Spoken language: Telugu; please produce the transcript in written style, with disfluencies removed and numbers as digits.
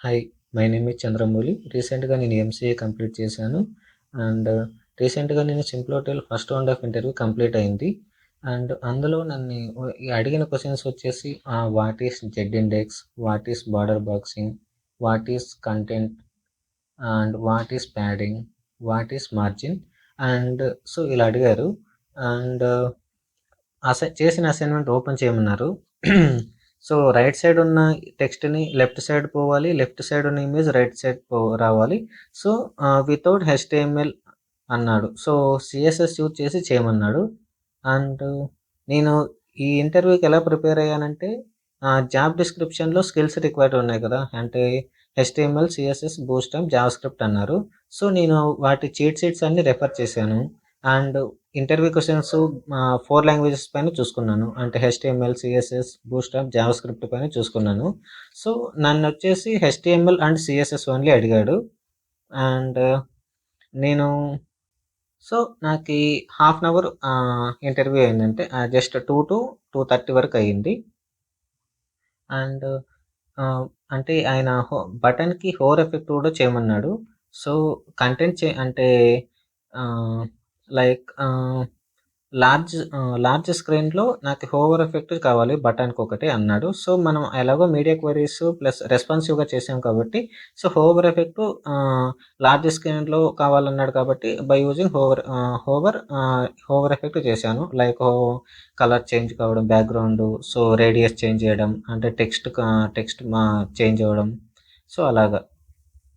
Hi, my name is Chandramouli. రీసెంట్‌గా నేను ఎంసీఏ కంప్లీట్ చేశాను. అండ్ రీసెంట్‌గా నేను simple hotel first round of interview complete అయింది. అండ్ అందులో నన్ను అడిగిన క్వెషన్స్ వచ్చేసి what is z index, what is border boxing, what is content and what is padding, what is margin and so ఇలా అడిగారు. అండ్ చేసిన అసైన్మెంట్ ఓపెన్ చేయమన్నారు. సో రైట్ సైడ్ ఉన్న టెక్స్ట్ని లెఫ్ట్ సైడ్ పోవాలి, లెఫ్ట్ సైడ్ ఉన్న ఇమేజ్ రైట్ సైడ్ రావాలి. సో వితౌట్ హెచ్టిఎంఎల్ అన్నాడు. సో సిఎస్ఎస్ యూజ్ చేసి చేయమన్నాడు. అండ్ నేను ఈ ఇంటర్వ్యూకి ఎలా ప్రిపేర్ అయ్యానంటే జాబ్ డిస్క్రిప్షన్లో స్కిల్స్ రిక్వైర్డ్ ఉన్నాయి కదా, అంటే హెచ్టిఎంఎల్, సిఎస్ఎస్, బూట్స్ట్రాప్, జావాస్క్రిప్ట్ అన్నారు. సో నేను వాటి చీట్ షీట్స్ అన్ని రెఫర్ చేశాను. అండ్ ఇంటర్వ్యూ క్వశ్చన్స్ 4 లాంగ్వేజెస్ పైన చూసుకున్నాను. అంటే హెచ్టిఎంఎల్, సిఎస్ఎస్, బూట్‌స్ట్రాప్, జావాస్క్రిప్ట్ పైన చూసుకున్నాను. సో నన్నొచ్చేసి హెచ్టిఎంఎల్ అండ్ సిఎస్ఎస్ ఓన్లీ అడిగాడు. అండ్ నేను సో నాకీ హాఫ్ అన్ అవర్ ఇంటర్వ్యూ అయిందంటే జస్ట్ 2-2:30 వరకు అయ్యింది. అండ్ అంటే ఆయన బటన్‌కి హోవర్ ఎఫెక్ట్ కూడా చేయమన్నాడు. సో కంటెంట్ అంటే లైక్ లార్జ్ స్క్రీన్‌లో నాకు హోవర్ ఎఫెక్ట్ కావాలి బటన్‌కి ఒకటి అన్నాడు. సో మనం ఎలాగో మీడియా క్వెరీస్ ప్లస్ రెస్పాన్సివ్‌గా చేసాం కాబట్టి సో హోవర్ ఎఫెక్ట్ లార్జ్ స్క్రీన్‌లో కావాలన్నాడు కాబట్టి బై యూజింగ్ హోవర్ ఎఫెక్ట్ చేశాను. లైక్ కలర్ చేంజ్ కావడం, బ్యాక్‌గ్రౌండ్, సో రేడియస్ చేంజ్ చేయడం, అంటే టెక్స్ట్ చేంజ్ అవ్వడం. సో అలాగా.